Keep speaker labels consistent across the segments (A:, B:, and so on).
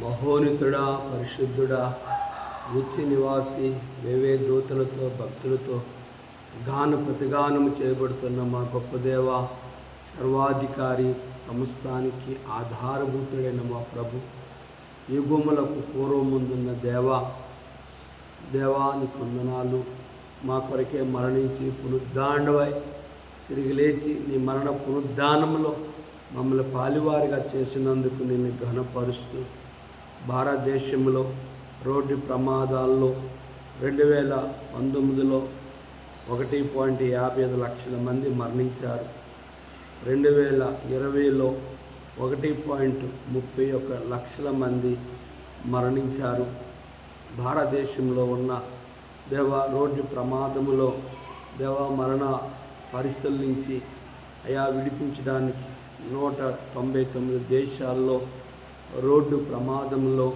A: మహోన్నతుడా, పరిశుద్ధుడా, నిత్య నివాసి, వేవే దూతలతో భక్తులతో గాన ప్రతిగానము చేయబడుతున్న మా గొప్ప దేవ, సర్వాధికారి, సమస్తానికి ఆధారభూతుడైన మా ప్రభు, యుగములకు పూర్వముందున్న దేవానికి వందనాలు. మా కొరకే మరణించి పునరుద్ధాండవై తిరిగి లేచి నీ మరణ పునరుద్ధానంలో మమ్మల్ని పాలివారిగా చేసినందుకు నేను ఘనపరుస్తూ, భారతదేశంలో రోడ్డు ప్రమాదాల్లో 2019లో 1.55 లక్షల మంది మరణించారు. 2020లో 1.31 లక్షల మంది మరణించారు. భారతదేశంలో ఉన్న రోడ్డు ప్రమాదములో మరణ పరిస్థితుల నుంచి విడిపించడానికి 199 దేశాల్లో రోడ్డు ప్రమాదంలో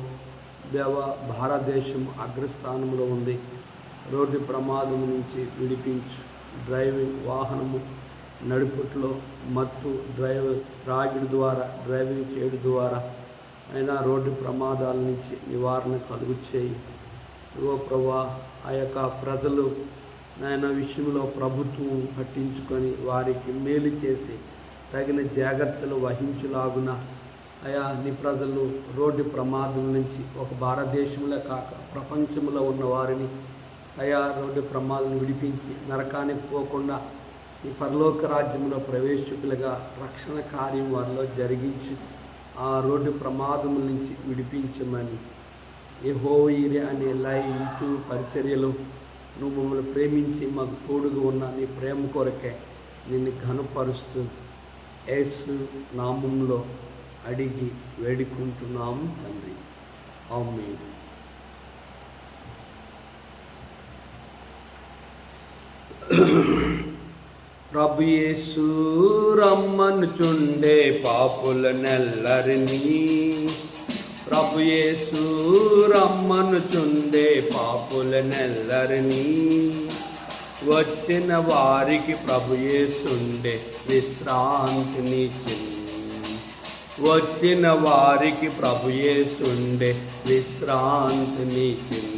A: భారతదేశం అగ్రస్థానంలో ఉంది. రోడ్డు ప్రమాదం నుంచి విడిపించి డ్రైవింగ్ వాహనము నడుపుట్లో మత్తు త్రాగుడు ద్వారా డ్రైవింగ్ చేయడం ద్వారా అయినా రోడ్డు ప్రమాదాల నుంచి నివారణ కలుగు చేయి. ప్రభువా, ఆ యొక్క ప్రజలు నాయన విషయంలో ప్రభుత్వం పట్టించుకొని వారికి మేలు చేసి తగిన జాగ్రత్తలు వహించులాగున నీ ప్రజలు రోడ్డు ప్రమాదం నుంచి ఒక భారతదేశంలో కాక ప్రపంచంలో ఉన్న వారిని రోడ్డు ప్రమాదం విడిపించి నరకానికి పోకుండా ఈ పరలోక రాజ్యంలో ప్రవేశకులుగా రక్షణ కార్యం వారిలో జరిగించి ఆ రోడ్డు ప్రమాదం నుంచి విడిపించమని యెహోవా అనే లైవ్ పరిచర్యలో నువ్వు మమ్మల్ని ప్రేమించి మాకు తోడుగా ఉన్న నీ ప్రేమ కొరకే నిన్ను ఘనపరుస్తూ యేసు నామంలో అడిగి వేడుకుంటున్నాము తండ్రి, ఆమేన్. ప్రభు యేసు రమ్మనుచుండే పాపులనెల్లరినీ, ప్రభు యేసు రమ్మనుచుండే పాపులనెల్లరినీ, వచ్చిన వారికి ప్రభు యేసుండే విశ్రాంతినిచ్చెను. వచ్చిన వారికి ప్రభు యేసుండే విశ్రాంతినిచ్చెను.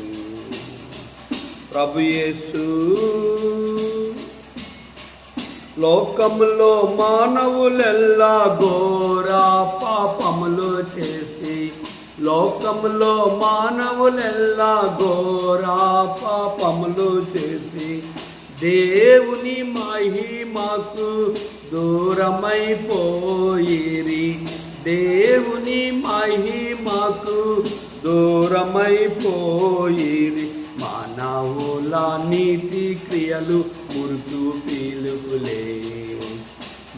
A: ప్రభు యేసు లోకములో మానవులెల్లా ఘోర పాపములు చేసి, లోకములో మానవులెల్లా ఘోర పాపములు చేసి దేవుని మహిమకు దూరమైపోయిరి. దేవుని మహిమకు దూరమైపోయిరి. మానవుల నీతి క్రియలు మురుకు పీలుగులే,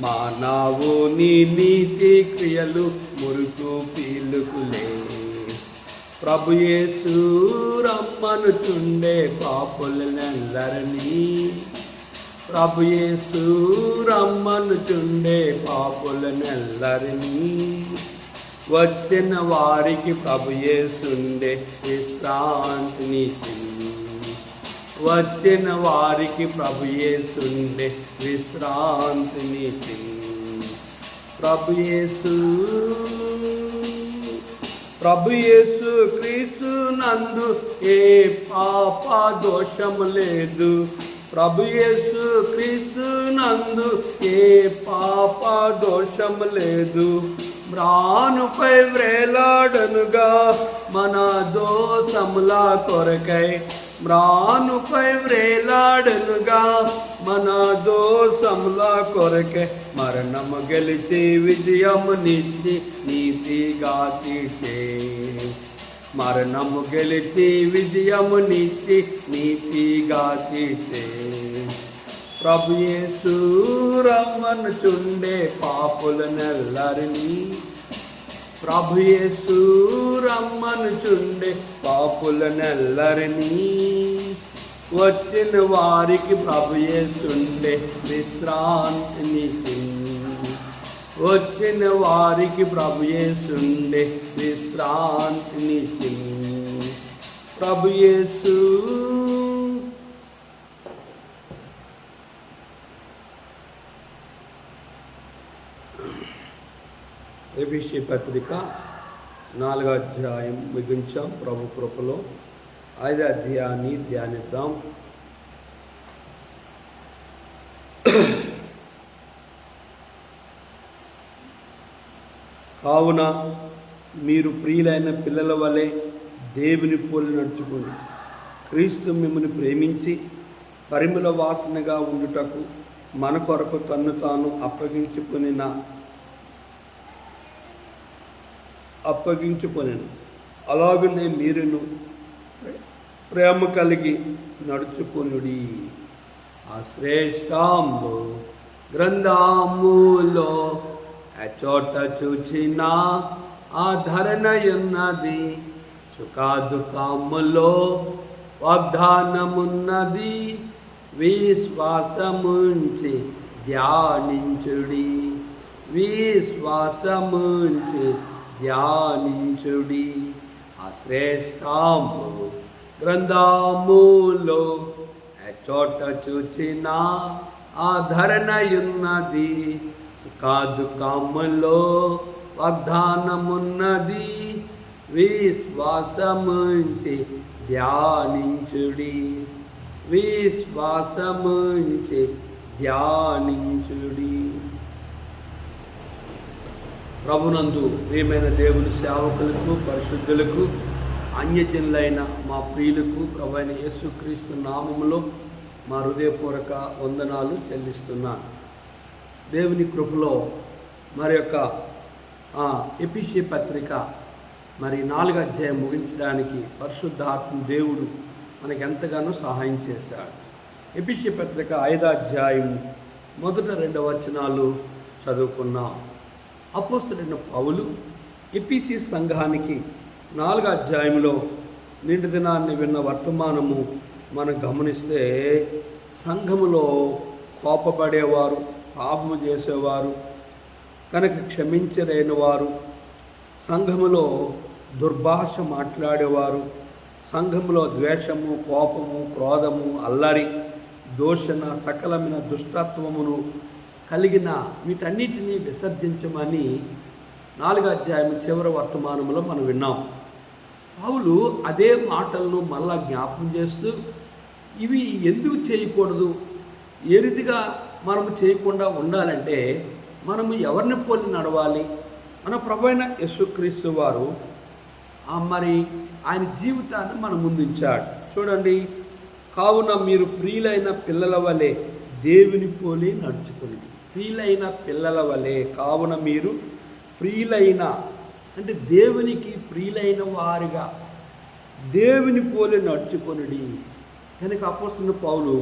A: మానవుని నీతి క్రియలు మురుకు పీలుగులే. ప్రభు యేసు రమ్మనుచుండే పాపులనెల్లరినీ, ప్రభు యేసు రమ్మనుచుండే పాపులనెల్లరినీ, వచ్చిన వారికి ప్రభు యేసుండే విశ్రాంతినిచ్చెను. వచ్చిన వారికి ప్రభు యేసుండే విశ్రాంతినిచ్చెను. ప్రభు యేసు క్రీస్తు నందు ఏ పాప దోషము లేదు. ప్రభు యేసు క్రీస్తు నందు ఏ పాప దోషము లేదు. మ్రానుపై వ్రేలాడనుగా మన దోషముల కొరకై, మ్రానుపై వ్రేలాడనుగా మన దోషముల కొరకై, మరణము గెలిచి విజయమునిచ్చి నీతిగా తీసే, మరణము గెలిచి విజయమునిచ్చి నీతిగా తీసే. ప్రభు యేసు రమ్మనుచుండే పాపులనెల్లరినీ, ప్రభు యేసు రమ్మనుచుండే పాపులనెల్లరినీ, వచ్చిన వారికి ప్రభు యేసుండే విశ్రాంతినిచ్చెను. వచ్చిన వారికి ప్రభు యేసుండే విశ్రాంతినిచ్చెను. ప్రభు యేసు ఎఫెసీ పత్రిక 4వ అధ్యాయం ముగించాం. ప్రభు కృపలో 5వ అధ్యాయాన్ని ధ్యానిద్దాం. కావున మీరు ప్రియులైన పిల్లల వలె దేవుని పోలి నడుచుకోండి. క్రీస్తు మిమ్మల్ని ప్రేమించి పరిమళ వాసనగా ఉండుటకు మన కొరకు తన్ను తాను అప్పగించుకొనెను. అలాగనే మీరును ప్రేమ కలిగి నడుచుకొనుడి. ఆ శ్రేష్ఠంబు గ్రంథములో చోట చూచిన ఆధరణయున్నది, సుఖదుఖములో వాగ్దానమున్నది. విశ్వాసముంచి ధ్యానించుడి, విశ్వాసముంచి ధ్యానించుడి. ఆ శ్రేష్ఠము గ్రంథములో చోట చూచిన ఆధరణయున్నది, సుఖదుఖములో వాగ్దానమున్నది. విశ్వాసముంచి ధ్యానించుడి, విశ్వాసముంచి ధ్యానించుడి. ప్రభునందు ప్రియమైన దేవుని సేవకులకు, పరిశుద్ధులకు, అన్యజనులైన మా ప్రియులకు ప్రభువైన యేసుక్రీస్తు నామములో మా హృదయపూర్వక వందనాలు చెల్లిస్తున్నాను. దేవుని కృపలో మరి యొక్క ఎఫెసీ పత్రిక 4వ అధ్యాయం ముగించడానికి పరిశుద్ధాత్మ దేవుడు మనకు ఎంతగానో సహాయం చేశాడు. ఎఫెసీ పత్రిక 5వ అధ్యాయం 1-2 వచనాలు చదువుకున్నాం. అపోస్తలుడైన పౌలు ఎఫెసీ సంఘానికి 4వ అధ్యాయంలో నిండు దినాన్ని విన్న వర్తమానము మనం గమనిస్తే, సంఘములో కోపపడేవారు, పాపము చేసేవారు, కనుక క్షమించలేని వారు, సంఘములో దుర్భాష మాట్లాడేవారు, సంఘములో ద్వేషము, కోపము, క్రోధము, అల్లరి, దూషణ, సకలమైన దుష్టత్వమును కలిగిన వీటన్నిటినీ విసర్జించమని 4వ అధ్యాయం చివరి వర్తమానంలో మనం విన్నాం. పౌలు అదే మాటలను మళ్ళా జ్ఞాపకం చేస్తూ, ఇవి ఎందుకు చేయకూడదు, ఏ రీతిగా మనము చేయకుండా ఉండాలంటే మనము ఎవరిని పోలి నడవాలి. మన ప్రభువైన యేసుక్రీస్తు వారు మరి ఆయన జీవితాన్ని మన ముందుంచాడు. చూడండి, కావున మీరు ప్రియులైన పిల్లల వలె దేవుని పోలి నడుచుకోండి. ప్రియులైన పిల్లల వలె, కావున మీరు ప్రియులైన అంటే దేవునికి ప్రియులైన వారిగా దేవుని పోలి నడుచుకొనుడి. కనుక అపోస్తలుడైన పౌలు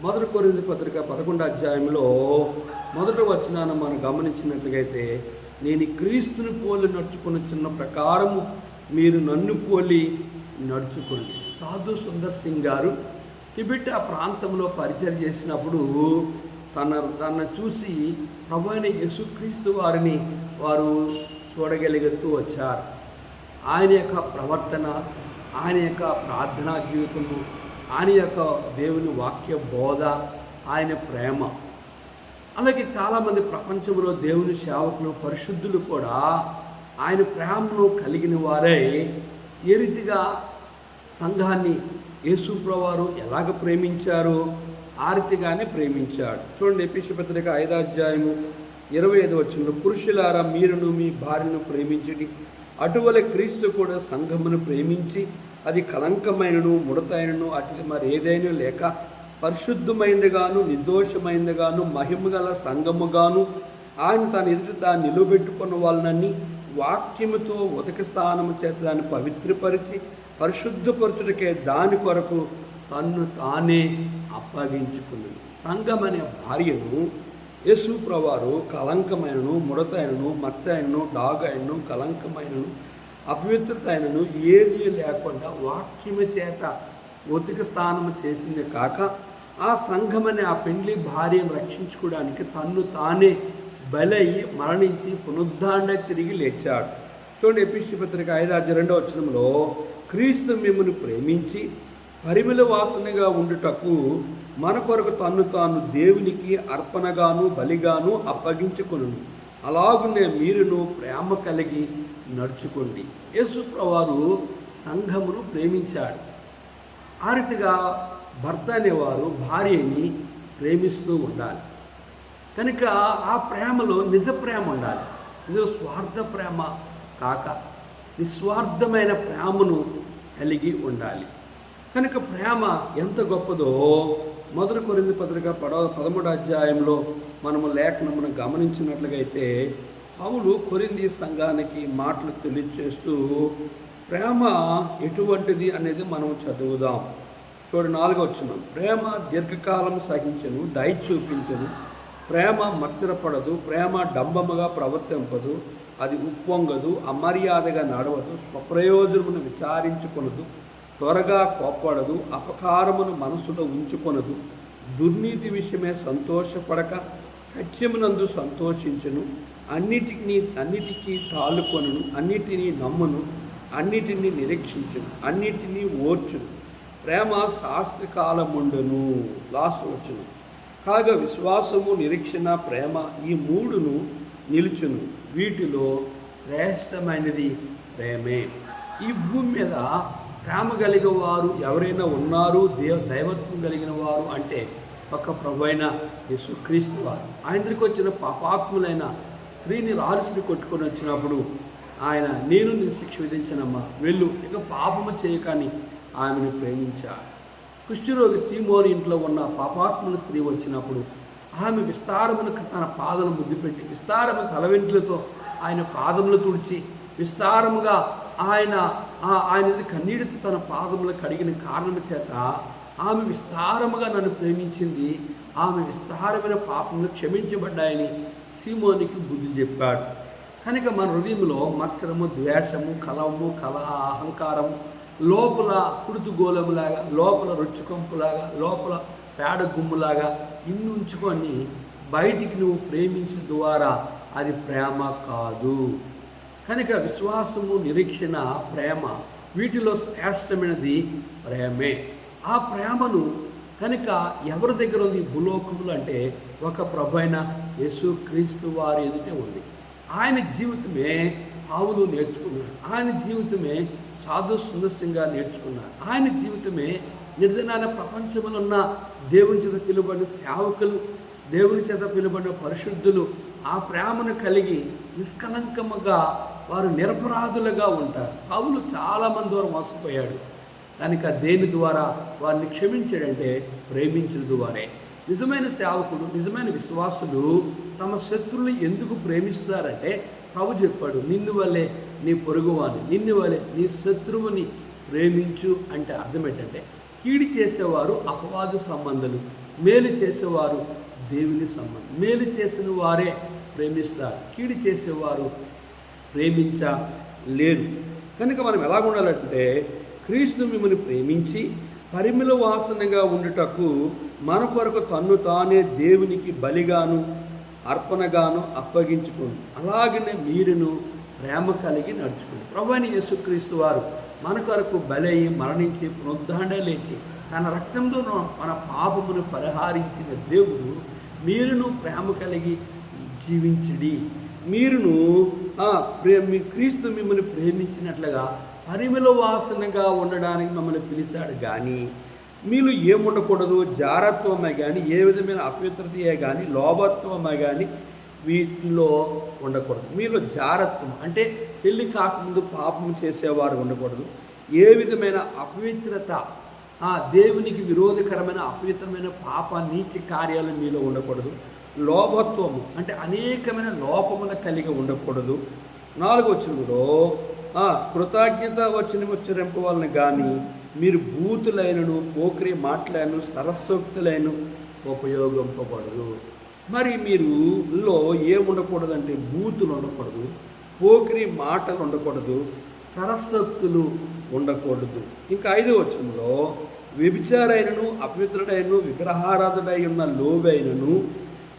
A: 1 కొరింథీ పత్రిక 11వ అధ్యాయంలో 1వ వచనాన్ని మనం గమనించినట్లయితే, నేను క్రీస్తుని పోలి నడుచుకున్న ప్రకారము మీరు నన్ను పోలి నడుచుకోండి. సాధు సుందర్ సింగ్ గారు టిబెట్ ఆ ప్రాంతంలో పరిచయం చేసినప్పుడు తనను చూసి ప్రభువైన యేసుక్రీస్తు వారిని వారు చూడగలుగుతూ వచ్చారు. ఆయన యొక్క ప్రవర్తన, ఆయన యొక్క ప్రార్థనా జీవితము, ఆయన యొక్క దేవుని వాక్య బోధ, ఆయన ప్రేమ. అలాగే చాలామంది ప్రపంచంలో దేవుని సేవకులు, పరిశుద్ధులు కూడా ఆయన ప్రేమను కలిగిన వారై ఏ రీతిగా సంఘాన్ని యేసుప్రభువు వారు ఎలాగ ప్రేమించారో ఆ రీతిగానే ప్రేమించాడు. చూడండి, ఎఫెసీ పత్రిక 5వ అధ్యాయము 25వ వచనంలో, పురుషులారా మీరును మీ భార్యను ప్రేమించుడి, అటువలే క్రీస్తు కూడా సంఘమును ప్రేమించి అది కలంకమైనను ముడతైనను అటు మరి ఏదైనా లేక పరిశుద్ధమైనదిగాను నిర్దోషమైనదిగాను మహిమగల సంఘముగాను ఆయన తన ఎదుట దాన్ని నిలువబెట్టుకున్న వాళ్ళని వాక్యముతో ఉదక స్థానము చేత దాన్ని పవిత్రపరిచి పరిశుద్ధపరచుటకే దాని కొరకు తన్ను తానే అప్పగించుకున్నది. సంఘం అనే భార్యను యేసుప్రభువు వారు కలంకమైనను ముడతైనను మచ్చైనను డాగైనను కలంకమైనను అపవిత్రత అయినను ఏది లేకుండా వాక్యము చేత ఉతిక స్థానము చేసింది కాక, ఆ సంఘమనే ఆ పెండ్లి భార్యను రక్షించుకోవడానికి తన్ను తానే బలయ్యి మరణించి పునరుద్ధరణ తిరిగి లేచాడు. చూడండి, ఎఫెసీ పత్రిక 5:2 వచనంలో, క్రీస్తు మిమ్మల్ని ప్రేమించి పరిమళ వాసనగా ఉండుటకు మన కొరకు తన్ను తాను దేవునికి అర్పణగాను బలిగాను అప్పగించుకొనును. అలాగునే మీరును ప్రేమ కలిగి నడుచుకోండి. యేసు ప్రభువారు సంఘమును ప్రేమించాడు. ఆ రీతిగా భర్త అనేవారు భార్యని ప్రేమిస్తూ ఉండాలి. కనుక ఆ ప్రేమలో నిజ ప్రేమ ఉండాలి. ఇదో స్వార్థ ప్రేమ కాక నిస్వార్థమైన ప్రేమను కలిగి ఉండాలి. కనుక ప్రేమ ఎంత గొప్పదో 1 కొరింథీ పత్రిక 13వ అధ్యాయంలో మనము లేఖనమును గమనించినట్లుగైతే పౌలు కొరింథీ సంఘానికి మాటలు తెలియచేస్తూ ప్రేమ ఎటువంటిది అనేది మనం చదువుదాం. చూడండి 4వ వచనం. ప్రేమ దీర్ఘకాలం సహించను, దయ చూపించను, ప్రేమ మత్సరపడదు, ప్రేమ డంబముగా ప్రవర్తింపదు, అది ఉప్పొంగదు, అమర్యాదగా నడవదు, స్వప్రయోజనమును విచారించుకొనదు, త్వరగా కోప్పడదు, అపకారమును మనసులో ఉంచుకొనదు, దుర్నీతి విషయమే సంతోషపడక సత్యమునందు సంతోషించును, అన్నిటికీ తాళుకొనును, అన్నిటినీ నమ్మును, అన్నిటినీ నిరీక్షించును, అన్నిటినీ ఓర్చును, ప్రేమ శాస్త్రకాలముండును. లాస్ట్ వచ్చును. కాగా విశ్వాసము, నిరీక్షణ, ప్రేమ ఈ మూడును నిలుచును. వీటిలో శ్రేష్టమైనది ప్రేమే. ఈ భూమి మీద ప్రేమ కలిగిన వారు ఎవరైనా ఉన్నారు, దైవత్వం కలిగిన వారు అంటే ఒక ప్రభు అయిన యేసుక్రీస్తు వారు. ఆయన దగ్గరికి వచ్చిన పాపాత్ములైన స్త్రీని రాజుని కొట్టుకొని వచ్చినప్పుడు ఆయన, నేను నీ శిక్ష విధించనమ్మా, వెళ్ళు, ఇక పాపము చేయకని ఆమెను ప్రేమించాడు. కుష్ఠరోగి సీమోని ఇంట్లో ఉన్న పాపాత్ముల స్త్రీ వచ్చినప్పుడు ఆమె విస్తారమును తన పాదములు ముద్దుపెట్టి, విస్తారమైన తలవెంట్లతో ఆయన పాదములు తుడిచి, విస్తారముగా ఆయన కన్నీటితో తన పాదములు కడిగిన కారణం చేత ఆమె విస్తారముగా నన్ను ప్రేమించింది, ఆమె విస్తారమైన పాపములు క్షమించబడ్డాయని సీమోనికి బుద్ధి చెప్పాడు. కనుక మన హృదయంలో మత్సరము, ద్వేషము, కలము, అహంకారము, లోపల కుడుతుగోళములాగా, లోపల రొచ్చుకొంపులాగా, లోపల పేడ గుమ్ములాగా ఇన్ని ఉంచుకొని బయటికి నువ్వు ప్రేమించిన ద్వారా అది ప్రేమ కాదు. కనుక విశ్వాసము, నిరీక్షణ, ప్రేమ వీటిలో శ్రేష్టమైనది ప్రేమే. ఆ ప్రేమను కనుక ఎవరి దగ్గర ఉంది భూలోకములు అంటే ఒక ప్రభు అయిన యేసుక్రీస్తు వారి ఎదుటే ఉంది. ఆయన జీవితమే పౌలు నేర్చుకున్నాడు. ఆయన జీవితమే సాధు సుందర్శంగా నేర్చుకున్నారు. ఆయన జీవితమే నిర్దినాన ప్రపంచంలో ఉన్న దేవుని చేత పిలువబడిన సేవకులు, దేవుని చేత పిలువబడిన పరిశుద్ధులు ఆ ప్రేమను కలిగి నిష్కలంకముగా వారు నిరపరాధులుగా ఉంటారు. పౌలు చాలామంది ద్వారా మోసపోయాడు. కనుక దేని ద్వారా వారిని క్షమించాడంటే ప్రేమించిన ద్వారే. నిజమైన సేవకుడు, నిజమైన విశ్వాసులు తమ శత్రువులు ఎందుకు ప్రేమిస్తారంటే ప్రభు చెప్పాడు, నిన్ను వల్లే నీ పొరుగువాని, నిన్ను వల్లే నీ శత్రువుని ప్రేమించు అంటే అర్థం ఏంటంటే కీడి చేసేవారు అపవాదు సంబంధాలు, మేలు చేసేవారు దేవుని సంబంధం. మేలు చేసిన వారే ప్రేమిస్తారు, కీడి చేసేవారు ప్రేమించలేరు. కనుక మనం ఎలాగ ఉండాలంటే క్రీస్తు మిమ్మల్ని ప్రేమించి పరిమళ వాసనగా ఉండుటకు మన కొరకు తన్ను తానే దేవునికి బలిగాను అర్పణగాను అప్పగించుకోండి. అలాగనే మీరును ప్రేమ కలిగి నడుచుకోండి. ప్రభువైన యేసుక్రీస్తు వారు మన కొరకు బలి మరణించి పునరుద్ధరణ లేచి తన రక్తంతో మన పాపమును పరిహారించిన దేవుడు మీరును ప్రేమ కలిగి జీవించుడి. మీరును క్రీస్తు మిమ్మల్ని ప్రేమించినట్లుగా పరిమళ వాసనగా ఉండడానికి మమ్మల్ని పిలిచాడు. కానీ మీలో ఏముండకూడదు, జారత్వమే కానీ, ఏ విధమైన అపవిత్రతయే కానీ, లోభత్వమే కానీ వీటిలో ఉండకూడదు. మీలో జారత్వం అంటే పెళ్లి కాకముందు పాపం చేసేవారు ఉండకూడదు. ఏ విధమైన అపవిత్రత, దేవునికి విరోధకరమైన అపవిత్రమైన పాప నీచ కార్యాలు మీలో ఉండకూడదు. లోభత్వము అంటే అనేకమైన లోపముల కలిగి ఉండకూడదు. 4వ వచనంలో కృతజ్ఞత ఉచ్చరింపు వలన కానీ మీరు బూతులైనను, పోకిరి మాటలను, సరస్వక్తులైన ఉపయోగింపబడదు. మరి మీరులో ఏముండకూడదంటే బూతులు ఉండకూడదు, పోకిరి మాటలు ఉండకూడదు, సరస్వక్తులు ఉండకూడదు. ఇంకా 5వ వచనంలో వ్యభిచారైనను, అపవిత్రుడైనను, విగ్రహారాధుడై ఉన్న లోబైనను.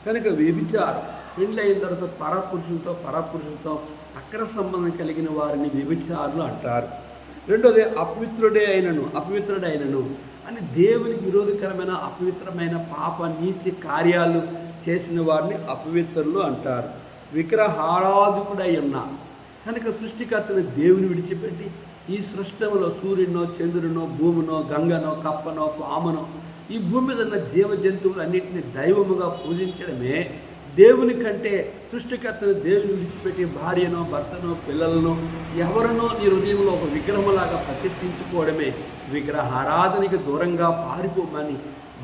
A: కనుక వ్యభిచారం పెళ్ళి అయిన తర్వాత పరపురుషులతో అక్ర సంబంధం కలిగిన వారిని వ్యభిచారులు అంటారు. రెండోది అపవిత్రుడైనను అని దేవునికి విరోధకరమైన అపవిత్రమైన పాప నీచ కార్యాలు చేసిన వారిని అపవిత్రులు అంటారు. విగ్రహారాధకుడై ఉన్నా కనుక సృష్టికర్తను దేవుని విడిచిపెట్టి ఈ సృష్టంలో సూర్యునో చంద్రునో భూమినో గంగనో కప్పనో పామునో ఈ భూమి మీద ఉన్న జీవ జంతువులన్నింటినీ దైవముగా పూజించడమే దేవుని కంటే సృష్టికర్తను దేవుని విడిచిపెట్టి భార్యనో భర్తనో పిల్లలను ఎవరినో నీ హృదయంలో ఒక విగ్రహంలాగా ప్రతిష్ఠించుకోవడమే విగ్రహారాధనకి దూరంగా పారిపోమని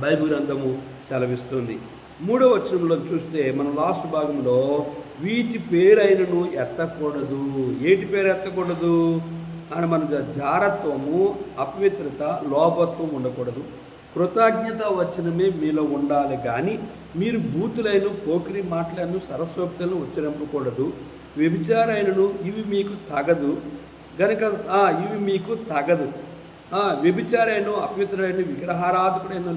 A: బైబిల్ గ్రంథము సెలవిస్తుంది. 3వ వచనంలో చూస్తే మనం లాస్ట్ భాగంలో వీటి పేరైనను ఎత్తకూడదు. ఏటి పేరు ఎత్తకూడదు అని మన జారత్వము, అపవిత్రత, లోభత్వం ఉండకూడదు. కృతజ్ఞత వచనమే మీలో ఉండాలి కానీ మీరు బూతులైన పోకిరి మాటలను సరస్వక్తులను ఉచ్చరింపకూడదు. వ్యభిచారైనను ఇవి మీకు తగదు గనుక ఇవి మీకు తగదు. వ్యభిచారైన అపవిత్రుడైన విగ్రహారాధకుడైన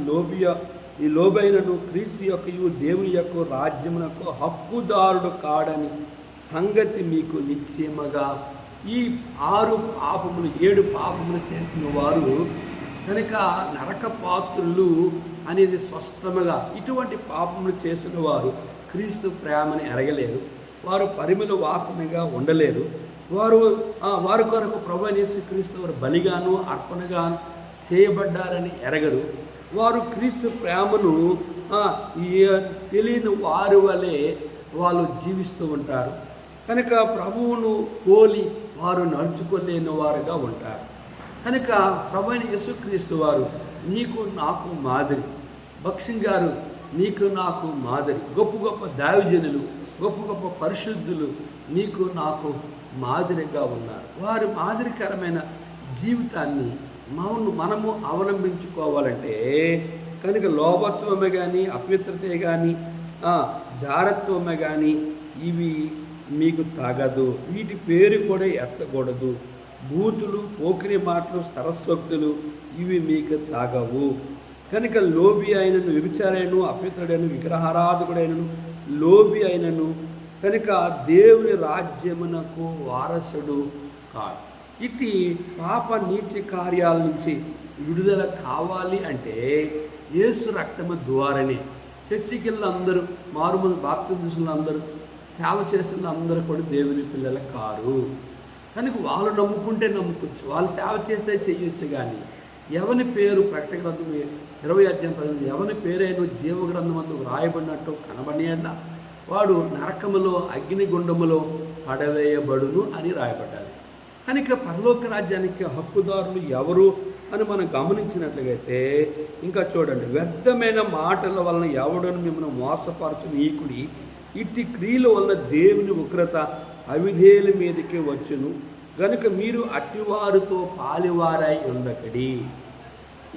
A: ఈ లోబైనను క్రీస్తు యొక్క దేవుని యొక్క రాజ్యమునకు హక్కుదారుడు కాడని సంగతి మీకు నిశ్చయముగా. ఈ 7 పాపములు చేసిన వారు కనుక నరక పాత్రులు అనేది స్పష్టముగా. ఇటువంటి పాపములు చేసిన వారు క్రీస్తు ప్రేమని ఎరగలేరు, వారు పరిమళ వాసనగా ఉండలేరు, వారి కొరకు ప్రభువైన యేసుక్రీస్తు వారు బలిగాను అర్పణగాను చేయబడ్డారని ఎరగరు. వారు క్రీస్తు ప్రేమను తెలియని వారి వలె వాళ్ళు జీవిస్తూ ఉంటారు. కనుక ప్రభువును పోలి వారు నడుచుకోలేని వారుగా ఉంటారు. కనుక ప్రభువైన యేసుక్రీస్తు వారు నీకు నాకు మాదిరి. భక్సింగ్ గారు నీకు నాకు మాదిరి. గొప్ప గొప్ప దైవజనులు, గొప్ప గొప్ప పరిశుద్ధులు నీకు నాకు మాదిరిగా ఉన్నారు. వారి మాదిరికరమైన జీవితాన్ని మనము అవలంబించుకోవాలంటే కనుక లోభత్వమే కానీ అపవిత్రతే కానీ జారత్వమే కానీ ఇవి మీకు తగదు. వీటి పేరు కూడా ఎత్తకూడదు. బూతులు, పోకిరి మాటలు, సరస్వక్తులు ఇవి మీకు తాగవు. కనుక లోబి అయినను, వ్యభిచారైనను, అపవిత్రుడైన, విగ్రహారాధకుడైనను, లోబి అయినను కనుక దేవుని రాజ్యమునకు వారసుడు కాదు. ఇటు పాప నీచ కార్యాల నుంచి విడుదల కావాలి అంటే యేసు రక్తము ద్వారానే. చర్చికి వెళ్ళిన అందరూ, మారుమూల బాప్తిస్మం అందరూ, సేవ చేసిన అందరూ కూడా దేవుని పిల్లలు కారు. కనుక వాళ్ళు నమ్ముకుంటే నమ్ముకోవచ్చు, వాళ్ళు సేవ చేస్తే చేయొచ్చు. కానీ ఎవని పేరు ప్రకటన గ్రంథం 20 ఎవని పేరైనా జీవగ్రంథం అందు వ్రాయబడినట్టు కనబడినా వాడు నరకములో అగ్నిగుండములో పడవేయబడును అని రాయబడ్డారు. కనుక పరలోక రాజ్యానికి హక్కుదారులు ఎవరు అని మనం గమనించినట్లయితే ఇంకా చూడండి, వ్యర్థమైన మాటల వలన ఎవడను మిమ్మల్ని మోసపరచు నీకుడి ఇట్టి క్రియల వలన దేవుని ఉగ్రత అవిధేయుల మీదకి వచ్చును గనుక మీరు అట్టివారితో పాలివారై ఉండకడి.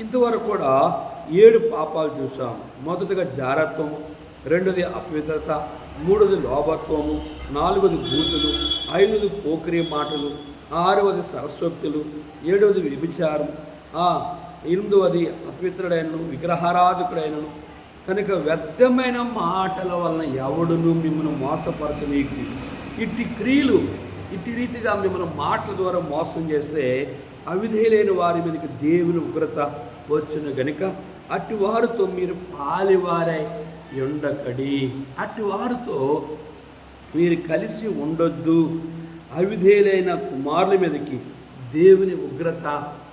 A: ఇంతవరకు కూడా 7 పాపాలు చూసాం. మొదటిగా జారత్వం, 2ది అపవిత్రత, 3ది లోభత్వము, 4ది బూతులు, 5ది పోకిరి మాటలు, 6వది సరస్వక్తులు, 7వది వ్యభిచారం, 8వది అపవిత్రుడైనను విగ్రహారాధకుడైనను. కనుక వ్యర్థమైన మాటల వలన ఎవడును మిమ్మల్ని మోసపరచనీకు. ఇట్టి క్రియలు ఇట్టి రీతిగా మిమ్మల్ని మాటల ద్వారా మోసం చేస్తే అవిధేయులైన వారి మీదకి దేవుని ఉగ్రత వచ్చును గనుక అట్టి వారితో మీరు పాలివారై ఉండకడి. అట్టి వారితో మీరు కలిసి ఉండొద్దు. అవిధేయులైన కుమారుల మీదకి దేవుని ఉగ్రత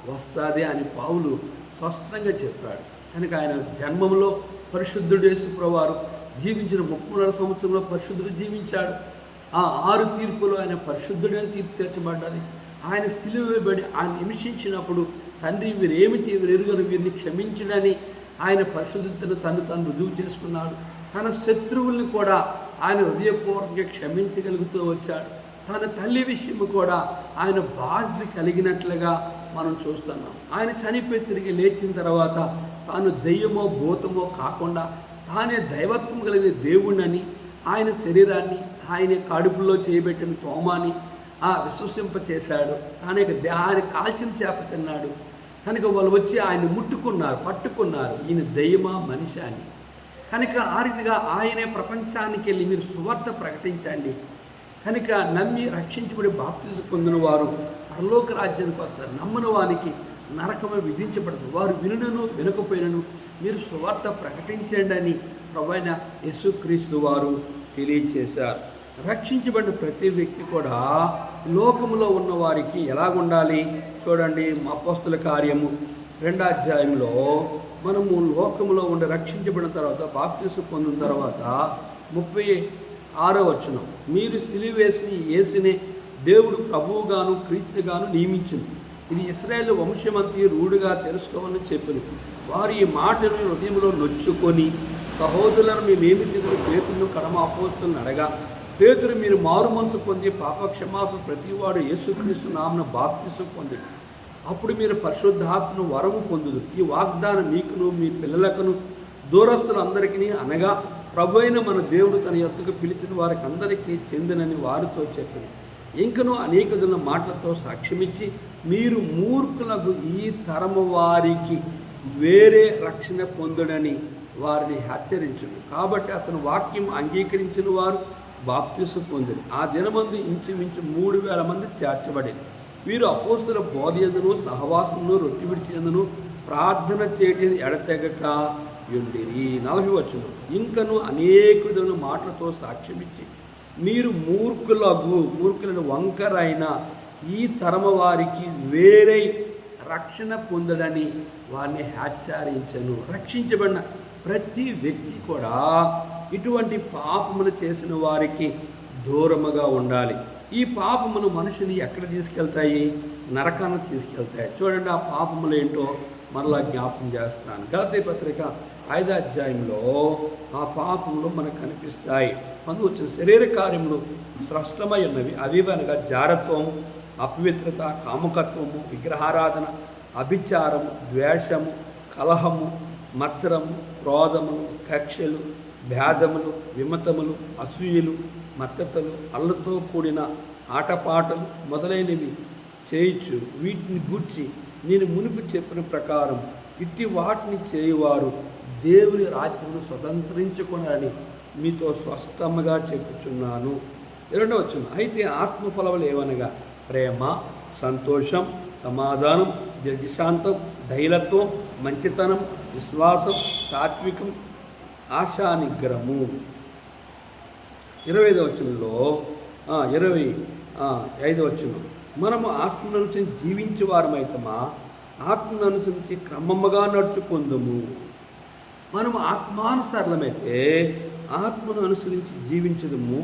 A: వస్తుంది అని పౌలు స్పష్టంగా చెప్పాడు. కనుక ఆయన జన్మంలో పరిశుద్ధుడు యేసు ప్రభువారు జీవించిన 34 సంవత్సరంలో పరిశుద్ధుడు జీవించాడు. 6 తీర్పులో ఆయన పరిశుద్ధుడని తీర్పు తెచ్చబడ్డది. ఆయన సిలువ వేయబడి ఆయన హింసించినప్పుడు తండ్రి వీరేమి ఎరుగరు, వీరిని క్షమించడని ఆయన పరిశుద్ధతను తను రుజువు చేసుకున్నాడు. తన శత్రువుల్ని కూడా ఆయన హృదయపూర్వకంగా క్షమించగలుగుతూ వచ్చాడు. తన తల్లి విషయము కూడా ఆయన బాధ్యత కలిగినట్లుగా మనం చూస్తున్నాం. ఆయన చనిపోయి తిరిగి లేచిన తర్వాత తాను దెయ్యమో భూతమో కాకుండా తానే దైవత్వం కలిగిన దేవుణ్ణని ఆయన శరీరాన్ని ఆయన కడుపులో చేయబెట్టిన తోమాని విశ్వసింప చేశాడు. ఆయన కాల్చిన చేప తిన్నాడు. కనుక వాళ్ళు వచ్చి ఆయన ముట్టుకున్నారు, పట్టుకున్నారు, ఈయన దెయ్యమా మనిషి అని. కనుక ఆ రీతిగా ఆయనే ప్రపంచానికి వెళ్ళి మీరు సువార్త ప్రకటించండి. కనుక నమ్మి రక్షించబడి బాప్తిజం పొందిన వారు పరలోక రాజ్యానికి వస్తారు. నమ్మని వారికి నరకమే విధించబడదు. వారు వినును వినకపోయినను మీరు సువార్త ప్రకటించండి అని ప్రభువైన యేసుక్రీస్తు వారు తెలియచేశారు. రక్షించబడిన ప్రతి వ్యక్తి కూడా లోకములో ఉన్న వారికి ఎలాగుండాలి చూడండి. అపోస్తల కార్యము 2వ అధ్యాయంలో మనము లోకములో ఉండి రక్షించబడిన తర్వాత బాప్తిసం పొందిన తర్వాత 36వ వచనం, మీరు సిలువ వేసిన యేసునే దేవుడు ప్రభువుగాను క్రీస్తుగాను నియమించును. ఇది ఇశ్రాయేలు వంశమంతి రూఢిగా తెలుసుకోవాలని చెప్పిన వారు ఈ మాటను హృదయంలో నొచ్చుకొని, సహోదరులను మేమేమి చెందిన పేతురును కడమ అపోస్తులను అడగా, పేతురు మీరు మారు మనసు పొంది పాపక్షమాపణ ప్రతివాడు యేసుక్రీస్తు నామమున బాప్తిసం పొంది అప్పుడు మీరు పరిశుద్ధాత్మను వరము పొందుదు. ఈ వాగ్దానం మీకును మీ పిల్లలకును దూరస్తులందరికీ అనగా ప్రభువైన మన దేవుడు తన యొద్దకు పిలిచిన వారికి అందరికీ చెందినని వారితో చెప్పింది. ఇంకనూ అనేక మాటలతో సాక్ష్యమిచ్చి మీరు మూర్ఖులకు ఈ తరము వారికి వేరే రక్షణ పొందుడని వారిని హెచ్చరించును. కాబట్టి అతను వాక్యం అంగీకరించిన వారు బాప్తిసం పొందిరి. ఆ దినమందు ఇంచుమించు 3000 మంది చేర్చబడింది. వీరు అపోస్తుల బోధ యందును సహవాసమును రొట్టె విడిచి యందును ప్రార్థన చేయటం ఎడతెగక ఉండిరి. 40వ వచనం, ఇంకను అనేక మాటలతో సాక్ష్యమిచ్చి మీరు మూర్ఖులను వంకరైన ఈ తరమ వారికి వేరే రక్షణ పొందడని వారిని హెచ్చరించను. రక్షించబడిన ప్రతి వ్యక్తి కూడా ఇటువంటి పాపములు చేసిన వారికి దూరముగా ఉండాలి. ఈ పాపములు మనుషుని ఎక్కడ తీసుకెళ్తాయి? నరకాన్ని తీసుకెళ్తాయి. చూడండి, ఆ పాపములు ఏంటో మరలా జ్ఞాపకం చేస్తాను. గలతీ పత్రిక 5వ అధ్యాయంలో ఆ పాపములు మనకు కనిపిస్తాయి. అందువచ్చిన శరీర కార్యములు స్పష్టమై ఉన్నవి. అవి అనగా జారత్వం, అపవిత్రత, కాముకత్వము, విగ్రహారాధన, అభిచారము, ద్వేషము, కలహము, మత్సరము, క్రోధములు, కక్షలు, భేదములు, విమతములు, అసూయలు, మత్తతలు, అల్లతో కూడిన ఆటపాటలు మొదలైనవి చేయొచ్చు. వీటిని గూర్చి నేను మునుపు చెప్పిన ప్రకారం ఇట్టి వాటిని చేయువారు దేవుని రాజ్యమును స్వతంత్రించుకున్నారని మీతో స్పష్టంగా చెప్పుచున్నాను. 2వ వచనం, అయితే ఆత్మఫలములు ఏవనగా ప్రేమ, సంతోషం, సమాధానం, దీర్ఘశాంతం, ధైర్యత్వం, మంచితనం, విశ్వాసం, సాత్వికం, ఆశా నిగ్రహము. 25వ వచనంలో 25వ వచనం, మనము ఆత్మను అనుసరించి జీవించే వారమైతమా ఆత్మను అనుసరించి క్రమముగా నడుచుకుందుము. మనము ఆత్మానుసరమైతే ఆత్మను అనుసరించి జీవించదము,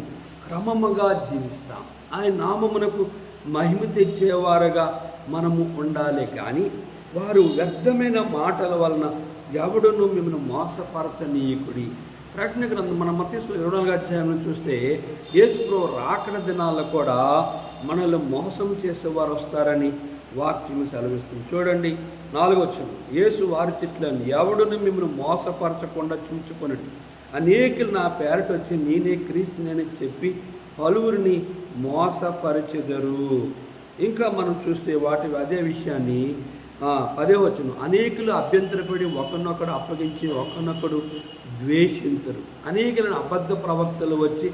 A: క్రమముగా జీవిస్తాం. ఆయన నామమునకు మహిమ తెచ్చేవారుగా మనము ఉండాలి. కానీ వారు వ్యర్థమైన మాటల వలన ఎవడును మిమ్మల్ని మోసపరచనీయకుడి. ప్రకటన గ్రంథం మన మత్తయి 24వ అధ్యాయంలో చూస్తే యేసు ప్రభువు రాకడ దినాల్లో కూడా మనల్ని మోసం చేసేవారు వస్తారని వాక్యం సెలవిస్తుంది. చూడండి, 4వ వచనం, యేసు వారి తిట్లను ఎవడును మిమ్మల్ని మోసపరచకుండా చూచుకొనటి అనేకులు నా పేరట వచ్చి నేనే క్రీస్తునని చెప్పి పలువురిని మోసపరచెదరు. ఇంకా మనం చూస్తే అదే విషయాన్ని 10వ వచనం, అనేకులు అభ్యంతరపడి ఒకరినొకడు అప్పగించి ఒకరినొకడు ద్వేషించరు. అనేకులను అబద్ధ ప్రవక్తలు వచ్చి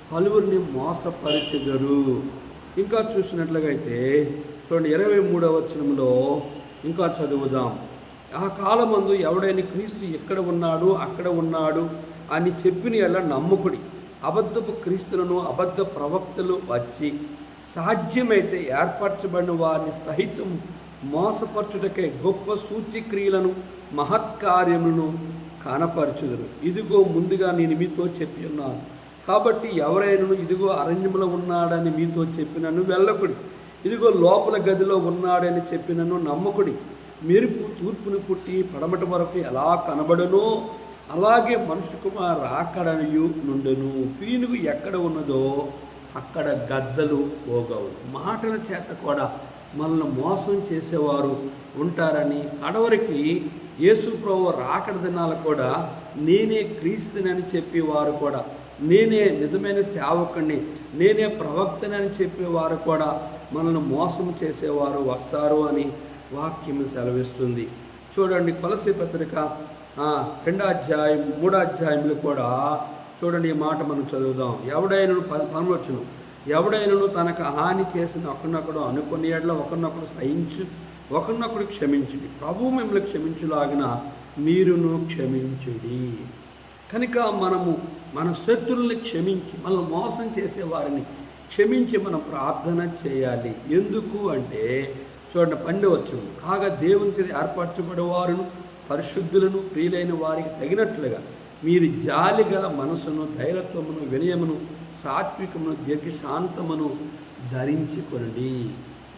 A: పలువురిని మోసపరచెదరు. ఇంకా చూసినట్లుగైతే చూడండి, 23వ వచనంలో ఇంకా చదువుదాం. ఆ కాలమందు ఎవడైనా క్రీస్తు ఎక్కడ ఉన్నాడు అక్కడ ఉన్నాడు అని చెప్పిన ఎలా నమ్ముకుడి. అబద్ధపు క్రీస్తులను అబద్ధ ప్రవక్తలు వచ్చి సాధ్యమైతే ఏర్పరచబడిన వారిని సహితం మోసపరచుటకై గొప్ప సూచిక్రియలను మహత్కార్యములను కనపరచుదురు. ఇదిగో ముందుగా నేను మీతో చెప్పి ఉన్నాను. కాబట్టి ఎవరైనా ఇదిగో అరణ్యములో ఉన్నాడని మీతో చెప్పినను వెళ్ళకుడి, ఇదిగో లోపల గదిలో ఉన్నాడని చెప్పినను నమ్మకుడి. మెరుపు తూర్పును పుట్టి పడమటి వరకు ఎలా కనబడునో అలాగే మనుష్య కుమారు రాకడయు నుండును. పీనుగు ఎక్కడ ఉన్నదో అక్కడ గద్దలు పోగవు. మాటల చేత కూడా మనల్ని మోసం చేసేవారు ఉంటారని, కడవరికి యేసు ప్రభువు రాకడ దినాలు కూడా నేనే క్రీస్తునని చెప్పేవారు కూడా, నేనే నిజమైన సేవకుడిని, నేనే ప్రవక్తనని చెప్పేవారు కూడా మనల్ని మోసం చేసేవారు వస్తారు అని వాక్యం సెలవిస్తుంది. చూడండి, కొలస్సీ పత్రిక 2వ అధ్యాయం 3వ అధ్యాయంలో కూడా చూడండి, ఈ మాట మనం చదువుదాం. ఎవడైనను 10వ వచనం, ఎవడైనను తనకు హాని చేసిన ఒకరినొకడు అనుకునే యెడల ఒకరినొకడు సహించు, ఒకరినొకడు క్షమించుడి. ప్రభువు మిమ్మల్ని క్షమించులాగిన మీరును క్షమించుడి. కనుక మనము మన శత్రువుల్ని క్షమించి మనల్ని మోసం చేసే వారిని క్షమించి మనం ప్రార్థన చేయాలి. ఎందుకు అంటే చూడండి 12వ వచనం, కాగా దేవుని చేత ఏర్పరచబడే వారును పరిశుద్ధులను ప్రియులైన వారికి తగినట్లుగా మీరు జాలి గల మనసును, ధైర్యత్వమును, వినయమును, సాత్వికమును, దీర్ఘశాంతమును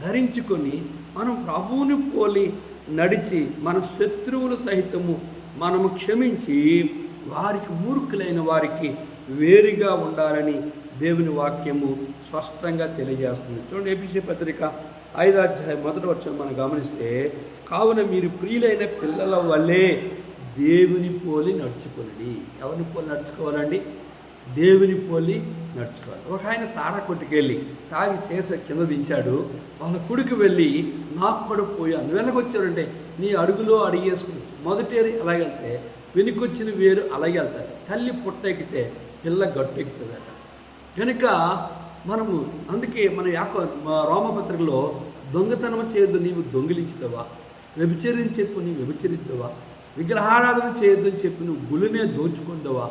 A: ధరించుకొని మనం ప్రభువుని పోలి నడిచి మన శత్రువులు సహితము మనము క్షమించి వారికి మూర్ఖులైన వారికి వేరుగా ఉండాలని దేవుని వాక్యము స్పష్టంగా తెలియజేస్తుంది. చూడండి ఎఫెసీ పత్రిక 5వ అధ్యాయం 1వ వచనం మనం గమనిస్తే, కావున మీరు ప్రియులైన పిల్లల వల్లే దేవుని పోలి నడుచుకోండి. ఎవరిని పోలి నడుచుకోవాలండి? దేవుని పోలి నడుచుకోవాలి. ఒక ఆయన సారా కొట్టుకెళ్ళి తాగి చేస కింద దించాడు. వాళ్ళ కుడికి వెళ్ళి నాకు కూడా పోయాను. వెనకొచ్చారంటే నీ అడుగులో అడిగేసుకుని మొదటేరి అలాగెళ్తే వెనుకొచ్చిన వేరు అలాగే వెళ్తారు. తల్లి పుట్టెక్కితే పిల్ల గట్టెక్కుతుందట. కనుక మనము అందుకే మన రోమపత్రికలో దొంగతనం చేయొద్దు నీవు దొంగిలించుతావా, వ్యభిచరించి చెప్పు నీవు వ్యభిచరిద్దావా, విగ్రహారాధన చేయొద్దని చెప్పి నువ్వు గుళ్ళనే దోచుకుందావా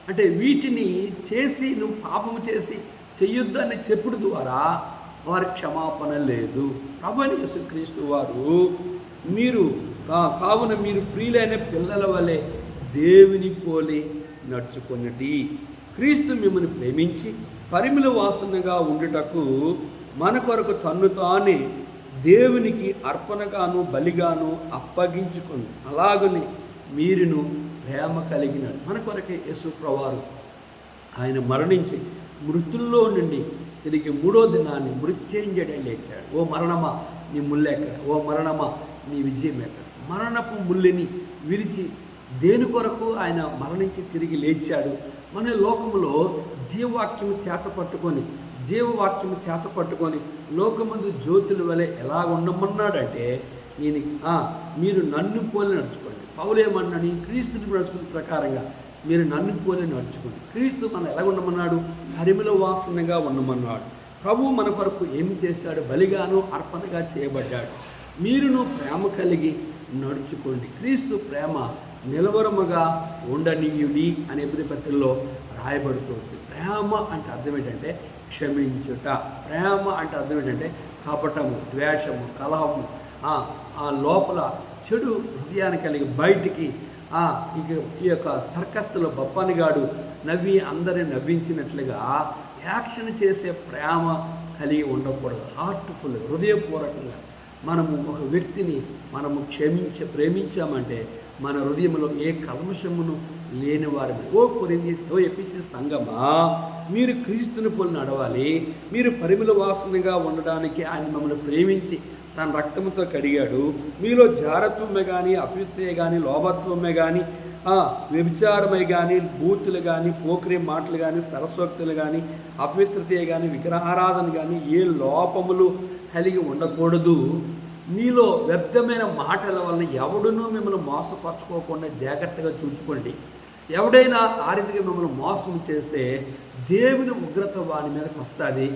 A: అంటే వీటిని చేసి నువ్వు పాపము చేసి చెయ్యొద్దు అని చెప్పుడు ద్వారా వారి క్షమాపణ లేదు. ప్రభువైన యేసుక్రీస్తు వారు కావున మీరు ప్రియులైన పిల్లల వలె దేవుని పోలి నడుచుకొనండి. క్రీస్తు మిమ్మల్ని ప్రేమించి పరిమళ వాసనగా ఉండుటకు మన కొరకు తన్ను తానే దేవునికి అర్పణగాను బలిగాను అప్పగించుకొని అలాగని మీరును ప్రేమ కలిగినాడు. మన కొరకే యేసు ప్రభువారు ఆయన మరణించి మృతుల్లో నుండి తిరిగి 3వ దినాన్ని మృత్యుంజయుడై లేచాడు. ఓ మరణమా నీ ముల్లెక్కడ, ఓ మరణమా నీ విజయం ఎక్కడ? మరణపు ముల్లిని విరిచి దేని కొరకు ఆయన మరణించి తిరిగి లేచాడు. మన లోకములో జీవవాక్యము చేత పట్టుకొని లోకమందు జ్యోతుల వలె ఎలా ఉండమన్నాడంటే మీరు నన్ను పోలి నడుచుకోండి. పౌలేమన్నాడు? క్రీస్తుని నడుచుకున్న ప్రకారంగా మీరు నన్ను పోలి నడుచుకోండి. క్రీస్తు మనం ఎలా ఉండమన్నాడు? పరిమళ వాసనగా ఉండమన్నాడు. ప్రభువు మన కొరకు ఏమి చేశాడు? బలిగాను అర్పణగా చేయబడ్డాడు. మీరును ప్రేమ కలిగి నడుచుకోండి. క్రీస్తు ప్రేమ నిలవరముగా ఉండనీయుడి అనే పత్రికల్లో రాయబడుతుంది. ప్రేమ అంటే అర్థం ఏంటంటే క్షమించుట. ప్రేమ అంటే అర్థం ఏంటంటే కపటము, ద్వేషము, కలహము, ఆ లోపల చెడు హృదయాన్ని కలిగి బయటికి ఈ యొక్క సర్కస్లో బప్పనిగాడు నవ్వి అందరిని నవ్వించినట్లుగా యాక్షన్ చేసే ప్రేమ కలిగి ఉండకూడదు. హార్ట్ఫుల్, హృదయపూర్వకంగా మనము ఒక వ్యక్తిని మనము ప్రేమించామంటే మన హృదయంలో ఏ కల్మషమును లేని వారిని. ఓ ఎఫెసీ సంఘమా, మీరు క్రీస్తుని పోలి నడవాలి. మీరు పరిమళ వాసనగా ఉండడానికి ఆయన మమ్మల్ని ప్రేమించి తన రక్తంతో కడిగాడు. మీలో జారత్వమే కానీ, అపవిత్రమే కానీ, లోభత్వమే కానీ, వ్యభిచారమే కానీ, బూతులు కానీ, పోకిరి మాటలు కానీ, సరస్వక్తులు కానీ, అపవిత్రతే కానీ, విగ్రహారాధన కానీ ఏ లోపములు కలిగి ఉండకూడదు. మీలో వ్యర్థమైన మాటల వలన ఎవడునూ మిమ్మల్ని మోసపరచుకోకుండా జాగ్రత్తగా చూసుకోండి. ఎవడైనా ఆ రీతిగా మిమ్మల్ని మోసం చేస్తే దేవుని ఉగ్రత వాని మీదకి వస్తుంది.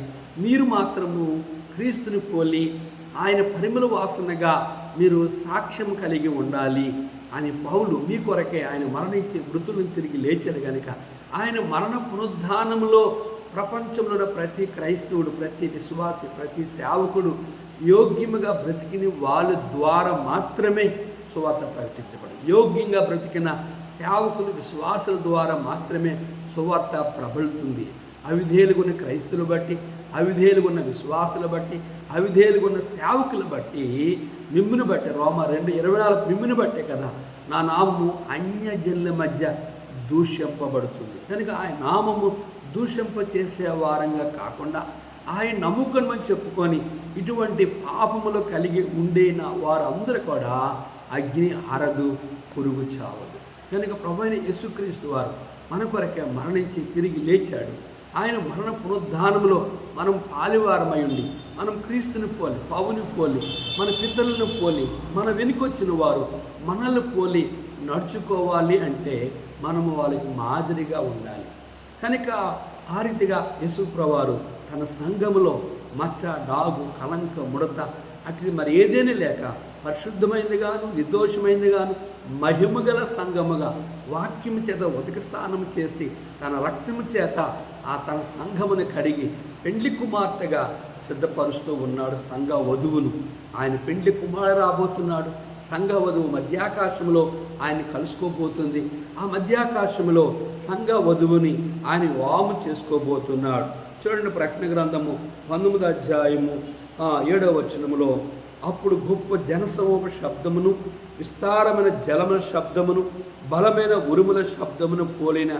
A: మీరు మాత్రము క్రీస్తుని పోలి ఆయన పరిమళ వాసనగా మీరు సాక్ష్యం కలిగి ఉండాలి అని పౌలు మీ కొరకే ఆయన మరణించి మృతులను తిరిగి లేచాడు కనుక ఆయన మరణ పునరుద్ధానంలో ప్రపంచంలో ప్రతి క్రైస్తవుడు, ప్రతి విశ్వాసి, ప్రతి సేవకుడు యోగ్యముగా బ్రతికిన వాళ్ళ ద్వారా మాత్రమే సువార్త ప్రకటించబడి, యోగ్యంగా బ్రతికిన సేవకులు, విశ్వాసుల ద్వారా మాత్రమే సువార్త ప్రబలుతుంది. అవిధేలుగున్న క్రైస్తువులు బట్టి, అవిధేలుగున్న విశ్వాసులు బట్టి, అవిధేలుగున్న సేవకులు బట్టి, మిమ్మును బట్టి రోమా 2:24 మిమ్మును బట్టే కదా నా నామము అన్యజనుల మధ్య దూషింపబడుతుంది. కనుక ఆయన నామము దూషింప చేసే వారంగా కాకుండా ఆయన నమ్ముకుని చెప్పుకొని ఇటువంటి పాపములు కలిగి ఉండిన వారందరూ కూడా అగ్ని ఆరదు, పురుగు చావదు. కనుక ప్రభువైన యేసుక్రీస్తు వారు మన కొరకే మరణించి తిరిగి లేచాడు. ఆయన మరణ పునరుద్ధానంలో మనం పాలివారమై ఉండి మనం క్రీస్తుని పోలి, పౌని పోలి, మన పితరులను పోలి, మన వెనుకొచ్చిన వారు మనల్ని పోలి నడుచుకోవాలి అంటే మనము వాళ్ళకి మాదిరిగా ఉండాలి. కనుక ఆ రీతిగా యేసుప్రభువారు తన సంఘములో మచ్చ, డాగు, కలంక, ముడత అటు మరి ఏదేనే లేక పరిశుద్ధమైంది గాను, నిర్దోషమైంది గాను, మహిమగల సంఘముగా వాక్యము చేత ఉతికి స్నానము చేసి తన రక్తము చేత తన సంఘమును కడిగి పెండ్లి కుమార్తెగా సిద్ధపరుస్తూ ఉన్నాడు సంఘ వధువును. ఆయన పెండ్లి కుమారుడు రాబోతున్నాడు. సంఘ వధువు మధ్యాకాశంలో ఆయన కలుసుకోబోతుంది. ఆ మధ్యాకాశంలో సంఘ వధువుని ఆయన వాము చేసుకోబోతున్నాడు. చూడండి, ప్రకటన గ్రంథము 19వ అధ్యాయము 7వ వచనములో, అప్పుడు గొప్ప జనసమూహ శబ్దమును, విస్తారమైన జలముల శబ్దమును, బలమైన ఉరుముల శబ్దమును పోలిన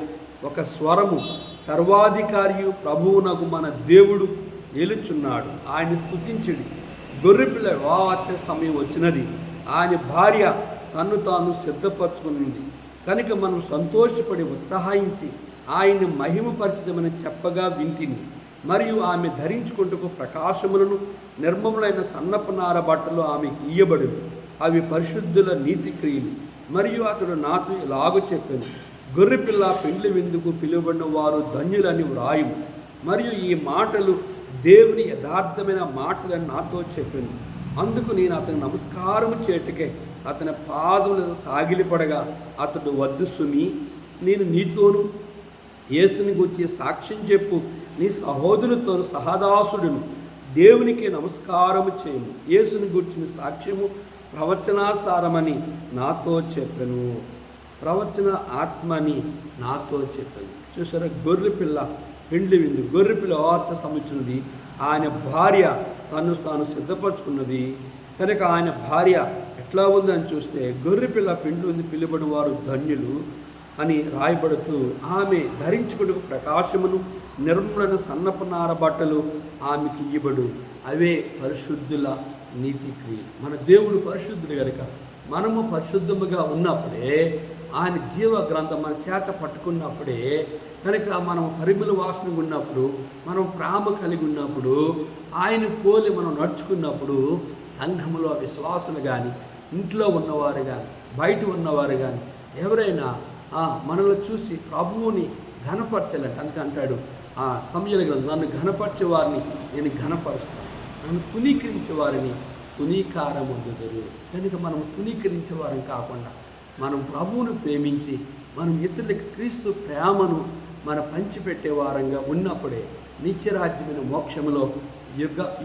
A: ఒక స్వరము, సర్వాధికారియు ప్రభువునకు మన దేవుడు ఏలుచున్నాడు, ఆయన స్తుతించుడి, గొర్రెపిల్ల వివాహ సమయం వచ్చినది, ఆయన భార్య తన్ను తాను సిద్ధపరచుకునింది కనుక మనం సంతోషపడి ఉత్సాహించి ఆయన మహిమపరిచితమని చెప్పగా వింటిని. మరియు ఆమె ధరించుకుంటూ ప్రకాశములను నిర్మములైన సన్నపు నార బట్టలు ఆమెకి ఇయ్యబడు, అవి పరిశుద్ధుల నీతి క్రియలు. మరియు అతడు నాతో ఇలాగ చెప్పాను, గొర్రెపిల్ల పెండ్లి విందుకు పిలువబడిన వారు ధన్యులని వ్రాయము. మరియు ఈ మాటలు దేవుని యథార్థమైన మాటలని నాతో చెప్పాను. అందుకు నేను అతను నమస్కారము చేటుకే అతని పాదములను సాగిలిపడగా, అతడు వద్దు సుమి, నేను నీతోను యేసుని గురించి సాక్ష్యం చెప్పు, నీ సహోదరులతో సహదాసుడును, దేవునికి నమస్కారము చేయము, యేసుని గురించిన సాక్ష్యము ప్రవచనాసారమని నాతో చెప్పాను, ప్రవచన ఆత్మని నాతో చెప్పాను. చూసారా, గొర్రెపిల్ల పెండ్లి విందు, గొర్రెపిల్ల వార్త సముచున్నది, ఆయన భార్య తను తాను సిద్ధపరచుకున్నది కనుక ఆయన భార్య ఎట్లా ఉందని చూస్తే, గొర్రెపిల్ల పెండ్లి విందు పిలువబడి వారు ధన్యులు అని రాయబడుతూ, ఆమె ధరించుకుని ప్రకాశమును నిర్మలైన సన్నపు నార బట్టలు ఆమెకి ఇవ్వబడు, అవే పరిశుద్ధుల నీతి క్రియలు. మన దేవుడు పరిశుద్ధుడు కనుక మనము పరిశుద్ధముగా ఉన్నప్పుడే, ఆయన జీవ గ్రంథం మన చేత పట్టుకున్నప్పుడే కనుక మనం పరిమళ వాసనగా ఉన్నప్పుడు, మనం ప్రేమ కలిగి ఉన్నప్పుడు, ఆయన పోలి మనం నడుచుకున్నప్పుడు సంఘములో విశ్వాసులు కానీ, ఇంట్లో ఉన్నవారు కానీ, బయట ఉన్నవారు కానీ ఎవరైనా మనల్ని చూసి ప్రభువుని ఘనపరచాలంటే అందుకంటాడు సమయల గ్రంథం, నన్ను ఘనపరిచే వారిని నేను ఘనపరుస్తాను, నన్ను తునీకరించే వారిని తునీకారం అందుతారు. కనుక మనం తునీకరించే వారిని కాకుండా మనం ప్రభువును ప్రేమించి మనం ఇతరులకు క్రీస్తు ప్రేమను మనం పంచిపెట్టే వారంగా ఉన్నప్పుడే నిత్యరాజ్యమైన మోక్షములో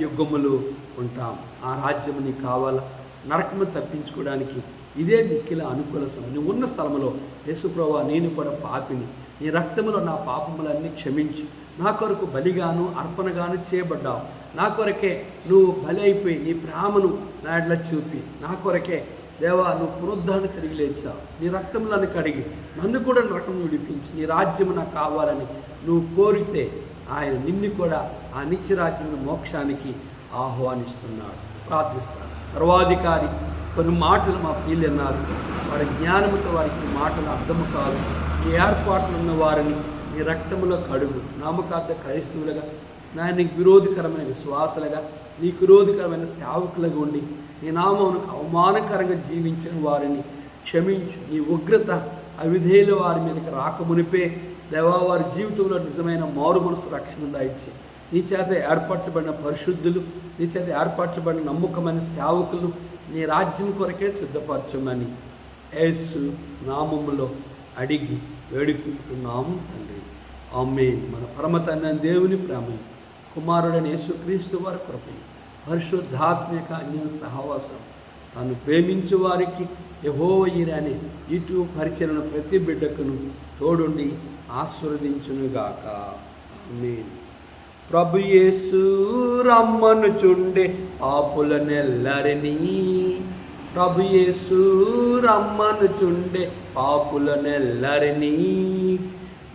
A: యుగములు ఉంటాం. ఆ రాజ్యము నీకు కావాలా? నరకము తప్పించుకోవడానికి ఇదే నిఖిల అనుకూల సమయం. నువ్వు ఉన్న స్థలంలో యేసుప్రభువా, నేను కూడా పాపిని, నీ రక్తములో నా పాపములన్నీ క్షమించి నా కొరకు బలిగాను అర్పణగాను చేయబడ్డావు, నా కొరకే నువ్వు బలి అయిపోయి నీ ప్రేమను నా ఎడల చూపి, నా కొరకే దేవా నువ్వు పునరుద్ధరణ కడిగి లేచావు, నీ రక్తములను కడిగి నన్ను కూడా నరకం విడిపించి నీ రాజ్యము నాకు కావాలని నువ్వు కోరితే ఆయన నిన్ను కూడా ఆ నిత్యరాజ్యమును మోక్షానికి ఆహ్వానిస్తున్నాడు. ప్రార్థిస్తాను. సర్వాధికారి కొన్ని మాటలు మా ప్రియులు అన్నారు, వారి జ్ఞానముతో వారికి మాటలు అర్థము కాదు. ఈ ఏర్పాట్లు ఉన్న వారిని నీ రక్తములో కడుగు. నామకార్థ క్రైస్తవులుగా, నీకు విరోధకరమైన విశ్వాసులుగా, నీకు విరోధకరమైన సేవకులుగా ఉండి నీ నామమునకు అవమానకరంగా జీవించిన వారిని క్షమించు. నీ ఉగ్రత అవిధేయుల వారి మీదకి రాకమునిపే దేవా వారి జీవితంలో నిజమైన మారు మనసు రక్షణ దాయిచ్చి నీ చేత ఏర్పరచబడిన పరిశుద్ధులు, నీ చేత ఏర్పరచబడిన నమ్మకమైన సేవకులు నీ రాజ్యం కొరకే సిద్ధపరచమని యేసు నామములో అడిగి వేడుకుంటున్నాము తండ్రి. ఆమేన్. మన పరమ తండ్రి దేవుని ప్రేమ, కుమారుడైన యేసుక్రీస్తు వారి కృప, పరిశుద్ధాత్మిక అన్య సహవాసం, తను ప్రేమించు వారికి యెహోవా ఈరే అనే యూట్యూబ్ పరిచయను ప్రతి బిడ్డకును తోడుండి ఆశీర్వదించునుగాక. ఆమేన్. ప్రభు యేసు రమ్మనుచుండే పాపులనెల్లరినీ, ప్రభు యేసు రమ్మనుచుండే పాపులనెల్లరినీ,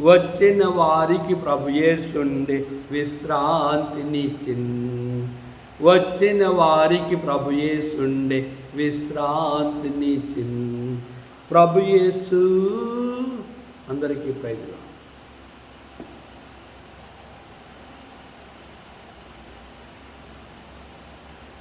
A: వచ్చిన వారికి ప్రభు యేసుండే విశ్రాంతినిచ్చిన్, వచ్చిన వారికి ప్రభు యేసుండే విశ్రాంతినిచ్చిన్. ప్రభు యేసు అందరికీ ప్రైజ్.